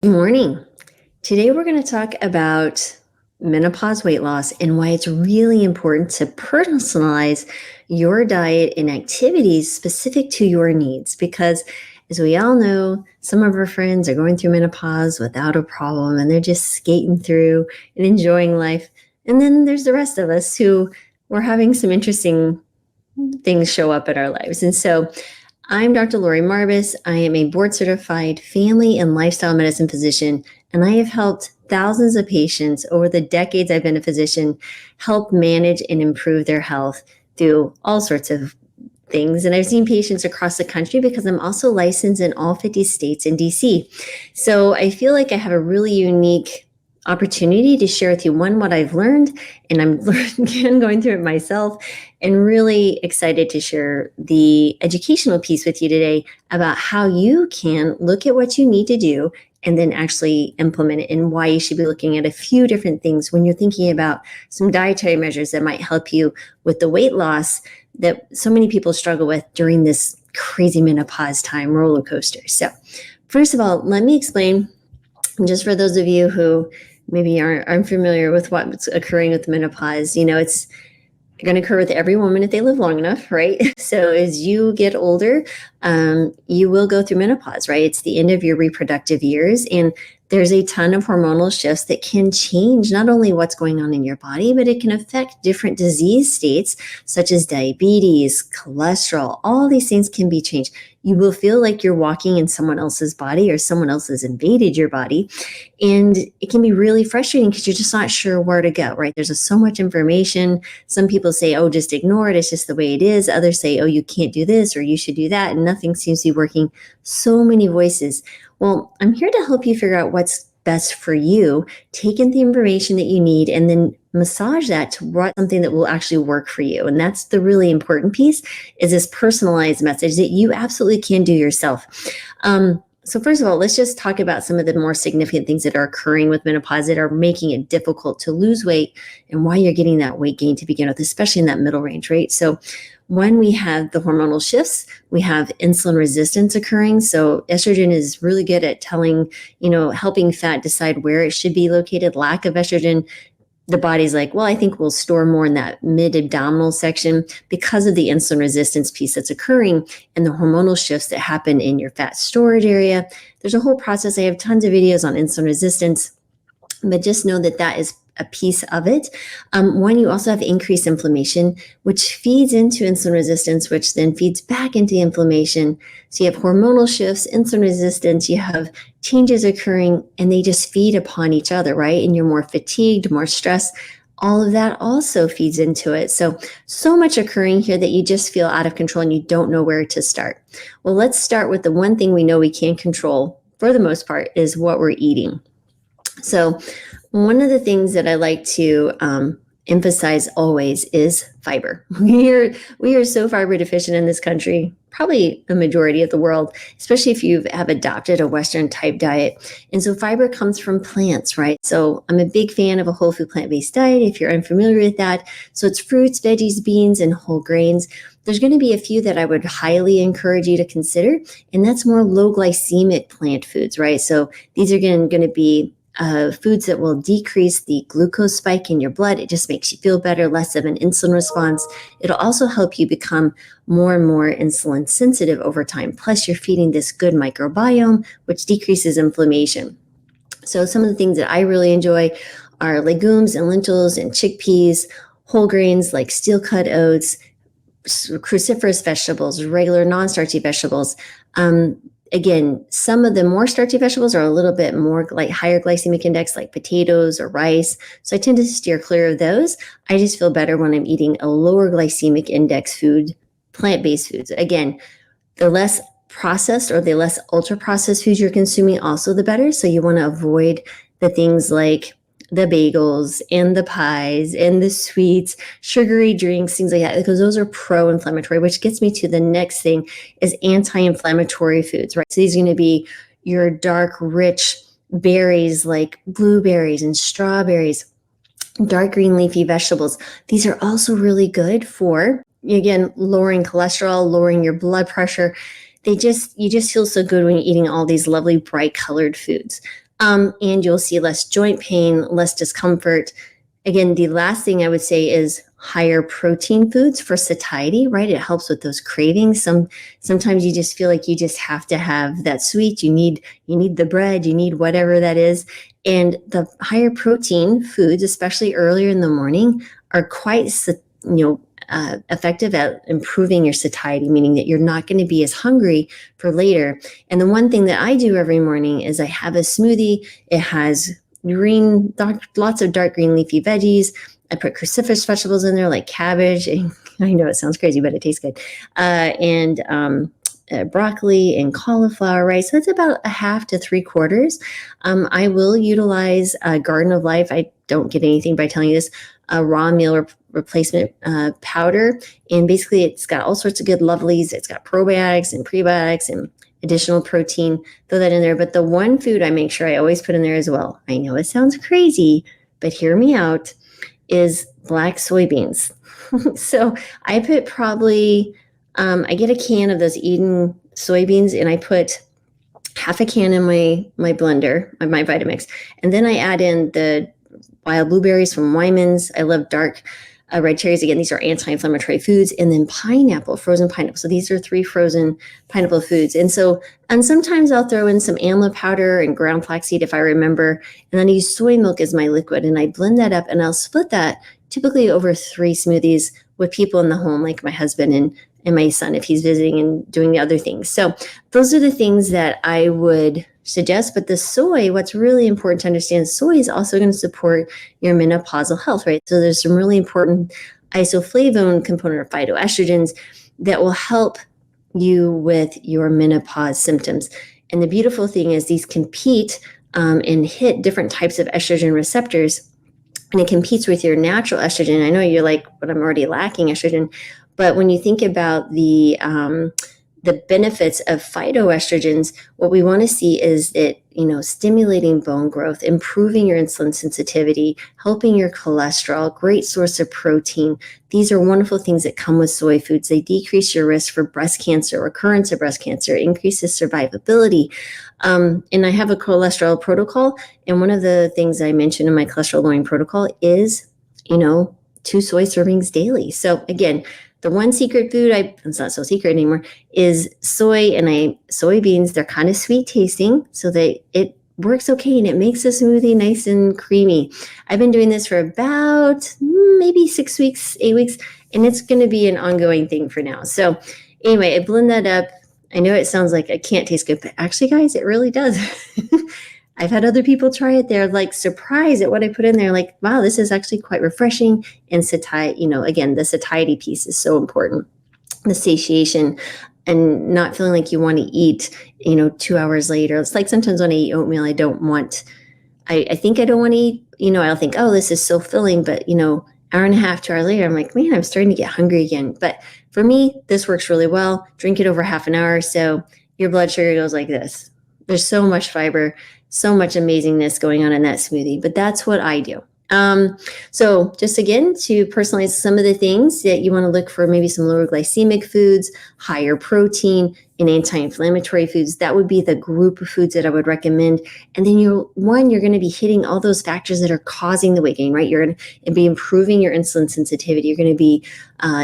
Good morning. Today we're going to talk about menopause weight loss and why it's really important to personalize your diet and activities specific to your needs. Because as we all know, some of our friends are going through menopause without a problem and they're just skating through and enjoying life. And then there's the rest of us who we're having some interesting things show up in our lives. And so I'm Dr. Lori Marbus. I am a board certified family and lifestyle medicine physician, and I have helped thousands of patients over the decades I've been a physician help manage and improve their health through all sorts of things. And I've seen patients across the country because I'm also licensed in all 50 states and DC. So I feel like I have a really unique opportunity to share with you what I've learned, and I'm again going through it myself, and really excited to share the educational piece with you today about how you can look at what you need to do and then actually implement it, and why you should be looking at a few different things when you're thinking about some dietary measures that might help you with the weight loss that so many people struggle with during this crazy menopause time roller coaster. So first of all, let me explain, just for those of you who maybe aren't unfamiliar with what's occurring with menopause. It's going to occur with every woman if they live long enough, right? So as you get older, you will go through menopause, right? It's the end of your reproductive years, and there's a ton of hormonal shifts that can change not only what's going on in your body, but it can affect different disease states such as diabetes, cholesterol. All these things can be changed. You will feel like you're walking in someone else's body, or someone else has invaded your body. And it can be really frustrating because you're just not sure where to go, right? There's so much information. Some people say, oh, just ignore it. It's just the way it is. Others say, oh, you can't do this or you should do that. And nothing seems to be working. So many voices. Well, I'm here to help you figure out what's best for you. Take in the information that you need and then massage that to something that will actually work for you. And that's the really important piece, is this personalized message that you absolutely can do yourself. So first of all, let's just talk about some of the more significant things that are occurring with menopause that are making it difficult to lose weight, and why you're getting that weight gain to begin with, especially in that middle range, right? So when we have the hormonal shifts, we have insulin resistance occurring. So estrogen is really good at helping fat decide where it should be located. Lack of estrogen, the body's like, well, I think we'll store more in that mid-abdominal section because of the insulin resistance piece that's occurring and the hormonal shifts that happen in your fat storage area. There's a whole process. I have tons of videos on insulin resistance, but just know that that is a piece of it. One, you also have increased inflammation, which feeds into insulin resistance, which then feeds back into inflammation. So you have hormonal shifts, insulin resistance, you have changes occurring, and they just feed upon each other, right? And you're more fatigued, more stressed. All of that also feeds into it. So much occurring here that you just feel out of control and you don't know where to start. Well, let's start with the one thing we know we can control for the most part, is what we're eating. So one of the things that I like to emphasize always is fiber. We are so fiber deficient in this country, probably the majority of the world, especially if you have adopted a Western type diet. And so fiber comes from plants, right? So I'm a big fan of a whole food plant-based diet, if you're unfamiliar with that. So it's fruits, veggies, beans, and whole grains. There's going to be a few that I would highly encourage you to consider, and that's more low glycemic plant foods, right? So these are going to be foods that will decrease the glucose spike in your blood. It just makes you feel better, less of an insulin response. It'll also help you become more and more insulin sensitive over time. Plus, you're feeding this good microbiome, which decreases inflammation. So some of the things that I really enjoy are legumes and lentils and chickpeas, whole grains like steel-cut oats, cruciferous vegetables, regular non-starchy vegetables. Again, some of the more starchy vegetables are a little bit more like higher glycemic index, like potatoes or rice. So I tend to steer clear of those. I just feel better when I'm eating a lower glycemic index food, plant-based foods. Again, the less processed or the less ultra processed foods you're consuming, also the better. So you want to avoid the things like the bagels and the pies and the sweets, sugary drinks, things like that, because those are pro-inflammatory, which gets me to the next thing, is anti-inflammatory foods, right? So these are going to be your dark, rich berries like blueberries and strawberries, dark green leafy vegetables. These are also really good for, again, lowering cholesterol, lowering your blood pressure. You just feel so good when you're eating all these lovely bright colored foods. And you'll see less joint pain, less discomfort. Again, the last thing I would say is higher protein foods for satiety, right? It helps with those cravings. Sometimes you just feel like you just have to have that sweet. You need the bread, you need whatever that is. And the higher protein foods, especially earlier in the morning, are quite effective at improving your satiety, meaning that you're not going to be as hungry for later. And the one thing that I do every morning is I have a smoothie. It has lots of dark green leafy veggies. I put cruciferous vegetables in there like cabbage. And I know it sounds crazy, but it tastes good. And broccoli and cauliflower, right? So that's about a half to 3/4. I will utilize Garden of Life. I don't get anything by telling you this, a raw meal replacement powder. And basically it's got all sorts of good lovelies. It's got probiotics and prebiotics and additional protein. Throw that in there. But the one food I make sure I always put in there as well, I know it sounds crazy, but hear me out, is black soybeans. So I put probably, I get a can of those Eden soybeans and I put half a can in my blender, my Vitamix. And then I add in the wild blueberries from Wyman's. I love dark red cherries. Again, these are anti-inflammatory foods. And then pineapple, frozen pineapple. So these are 3 frozen pineapple foods. And sometimes I'll throw in some amla powder and ground flaxseed if I remember. And then I use soy milk as my liquid. And I blend that up and I'll split that typically over 3 smoothies with people in the home, like my husband and my son if he's visiting and doing the other things. So those are the things that I would suggest. But the soy, what's really important to understand, soy is also going to support your menopausal health, right? So there's some really important isoflavone component or phytoestrogens that will help you with your menopause symptoms. And the beautiful thing is these compete and hit different types of estrogen receptors, and it competes with your natural estrogen. I know you're like, but I'm already lacking estrogen. But when you think about the benefits of phytoestrogens, what we want to see is that, stimulating bone growth, improving your insulin sensitivity, helping your cholesterol, great source of protein. These are wonderful things that come with soy foods. They decrease your risk for breast cancer, recurrence of breast cancer, increases survivability. And I have a cholesterol protocol. And one of the things I mentioned in my cholesterol lowering protocol is, 2 soy servings daily. So again, the one secret food, it's not so secret anymore, is soy and soybeans. They're kind of sweet tasting, so that it works okay and it makes the smoothie nice and creamy. I've been doing this for about maybe 6 weeks, 8 weeks, and it's going to be an ongoing thing for now. So anyway, I blend that up. I know it sounds like it can't taste good, but actually, guys, it really does. I've had other people try it. They're like surprised at what I put in there. Like, wow, this is actually quite refreshing. And satiety, again, the satiety piece is so important. The satiation and not feeling like you want to eat, 2 hours later. It's like sometimes when I eat oatmeal, I think I don't want to eat, I'll think, oh, this is so filling. But, hour and a half, 2 hours later, I'm like, man, I'm starting to get hungry again. But for me, this works really well. Drink it over half an hour. So your blood sugar goes like this. There's so much fiber, so much amazingness going on in that smoothie, but that's what I do. So just again, to personalize some of the things that you want to look for, maybe some lower glycemic foods, higher protein, and anti-inflammatory foods. That would be the group of foods that I would recommend. And then you're going to be hitting all those factors that are causing the weight gain, right? You're going to be improving your insulin sensitivity. You're going to be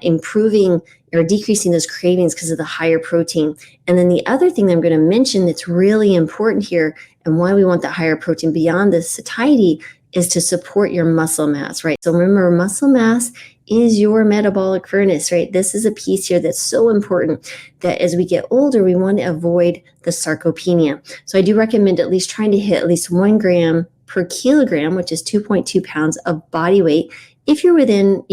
improving or decreasing those cravings because of the higher protein. And then the other thing that I'm going to mention that's really important here and why we want the higher protein beyond the satiety is to support your muscle mass, right? So remember, muscle mass is your metabolic furnace, right? This is a piece here that's so important that as we get older, we want to avoid the sarcopenia. So I do recommend at least trying to hit at least 1 gram per kilogram, which is 2.2 pounds of body weight. If you're within,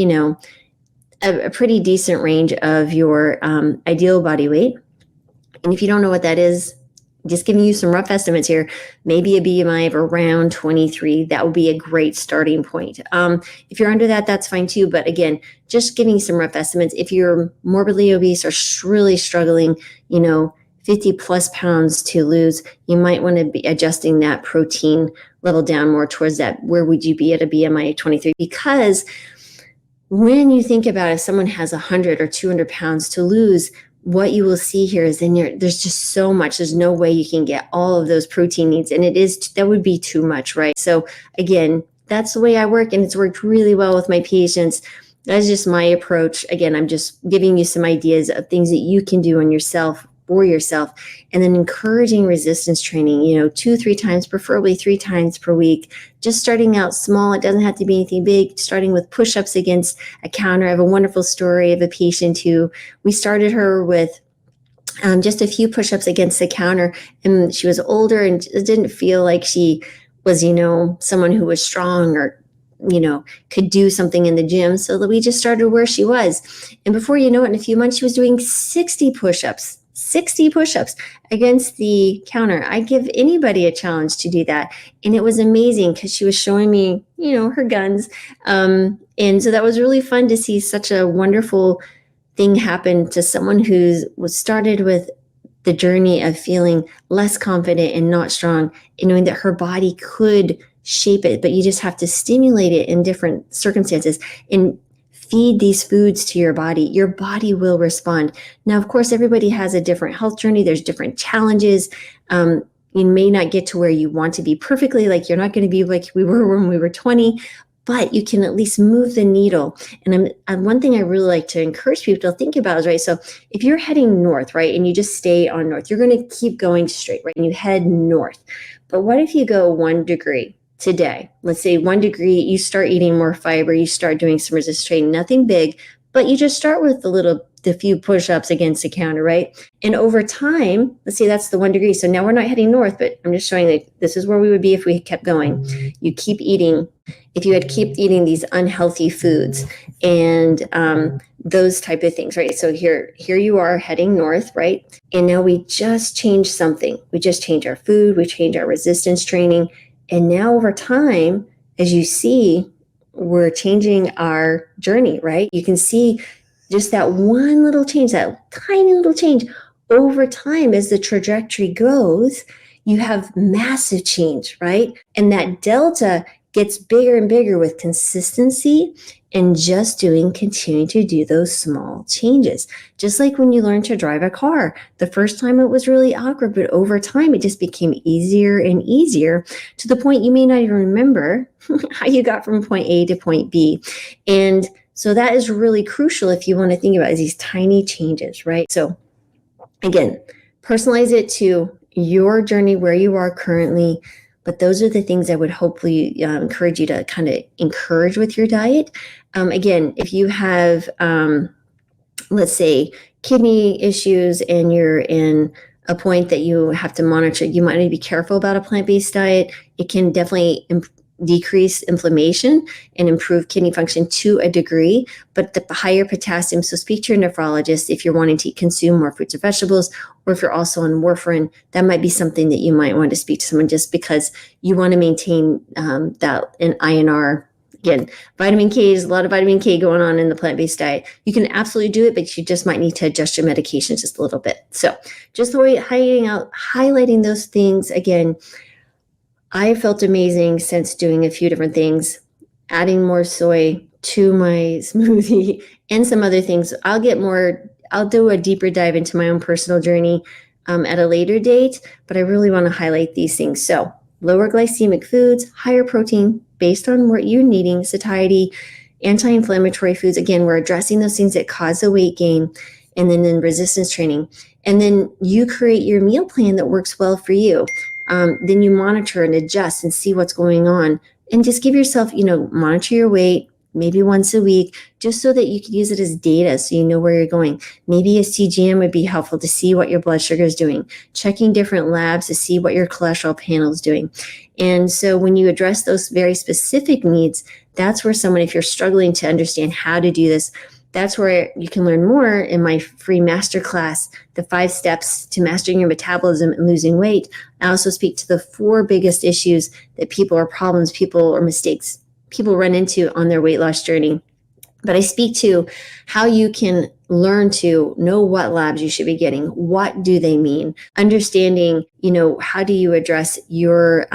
a pretty decent range of your ideal body weight. And if you don't know what that is, just giving you some rough estimates here, maybe a BMI of around 23, that would be a great starting point. If you're under that, that's fine too. But again, just giving you some rough estimates. If you're morbidly obese or really struggling, 50 plus pounds to lose, you might want to be adjusting that protein level down more towards that. Where would you be at a BMI of 23? Because when you think about if someone has 100 or 200 pounds to lose, what you will see here is there's just so much. There's no way you can get all of those protein needs. And that would be too much, right? So again, that's the way I work, and it's worked really well with my patients. That's just my approach. Again, I'm just giving you some ideas of things that you can do on yourself, for yourself, and then encouraging resistance training, 2-3 times, preferably 3 times per week, just starting out small. It doesn't have to be anything big, starting with push-ups against a counter. I have a wonderful story of a patient who we started her with just a few push-ups against the counter, and she was older and didn't feel like she was, someone who was strong or could do something in the gym. So we just started where she was. And before you know it, in a few months, she was doing 60 push-ups against the counter. I give anybody a challenge to do that. And it was amazing because she was showing me, her guns. And so that was really fun to see such a wonderful thing happen to someone who was started with the journey of feeling less confident and not strong, and knowing that her body could shape it, but you just have to stimulate it in different circumstances and feed these foods to your body. Your body will respond. Now, of course, everybody has a different health journey. There's different challenges. You may not get to where you want to be perfectly. Like, you're not going to be like we were when we were 20, but you can at least move the needle. And one thing I really like to encourage people to think about is, right, so if you're heading north, right, and you just stay on north, you're going to keep going straight, right, and you head north. But what if you go 1 degree today? Let's say 1 degree, you start eating more fiber, you start doing some resistance training, nothing big, but you just start with the few push-ups against the counter, right? And over time, let's say that's the 1 degree. So now we're not heading north, but I'm just showing that this is where we would be if we kept going. You keep eating, if you had keep eating these unhealthy foods and those type of things, right? So here you are heading north, right? And now we just changed something. We just changed our food, we changed our resistance training. And now over time, as you see, we're changing our journey, right? You can see just that one little change, that tiny little change over time as the trajectory goes, you have massive change, right? And that delta gets bigger and bigger with consistency and just continuing to do those small changes. Just like when you learn to drive a car, the first time it was really awkward, but over time it just became easier and easier to the point you may not even remember how you got from point A to point B. And so that is really crucial if you want to think about these tiny changes, right? So again, personalize it to your journey where you are currently. But those are the things I would hopefully encourage you to kind of encourage with your diet. Again, if you have, let's say, kidney issues and you're in a point that you have to monitor, you might need to be careful about a plant-based diet. It can definitely decrease inflammation and improve kidney function to a degree, but the higher potassium, so speak to your nephrologist if you're wanting to consume more fruits or vegetables, or if you're also on warfarin, that might be something that you might want to speak to someone just because you want to maintain that in INR. Again, vitamin K, is a lot of vitamin K going on in the plant-based diet. You can absolutely do it, but you just might need to adjust your medication just a little bit. So just highlighting those things again. I felt amazing since doing a few different things, adding more soy to my smoothie and some other things. I'll do a deeper dive into my own personal journey at a later date, but I really want to highlight these things. So lower glycemic foods, higher protein based on what you're needing, satiety, anti-inflammatory foods. Again, we're addressing those things that cause the weight gain, and then resistance training. And then you create your meal plan that works well for you. Then you monitor and adjust and see what's going on, and just give yourself, monitor your weight maybe once a week, just so that you can use it as data so you know where you're going. Maybe a CGM would be helpful to see what your blood sugar is doing, checking different labs to see what your cholesterol panel is doing. And so when you address those very specific needs, that's where if you're struggling to understand how to do this, that's where you can learn more in my free masterclass, the 5 steps to mastering your metabolism and losing weight. I also speak to the 4 biggest issues that people or mistakes people run into on their weight loss journey. But I speak to how you can learn to know what labs you should be getting. What do they mean? Understanding, how do you address your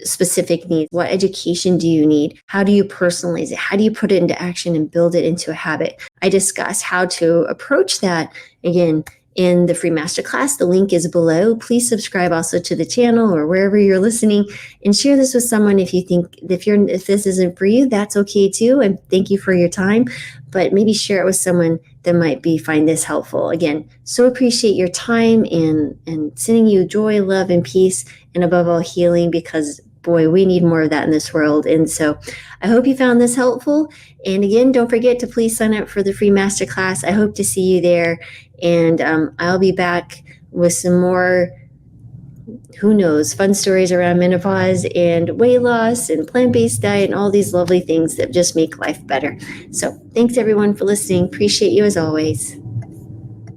specific needs? What education do you need? How do you personalize it? How do you put it into action and build it into a habit? I discuss how to approach that again in the free masterclass. The link is below. Please subscribe also to the channel or wherever you're listening, and share this with someone if you think if this isn't for you, that's okay too. And thank you for your time, but maybe share it with someone that might find this helpful. Again, so appreciate your time and sending you joy, love, and peace, and above all, healing, because boy, we need more of that in this world. And so I hope you found this helpful. And again, don't forget to please sign up for the free masterclass. I hope to see you there. And I'll be back with some more, who knows, fun stories around menopause and weight loss and plant-based diet and all these lovely things that just make life better. So thanks everyone for listening. Appreciate you as always.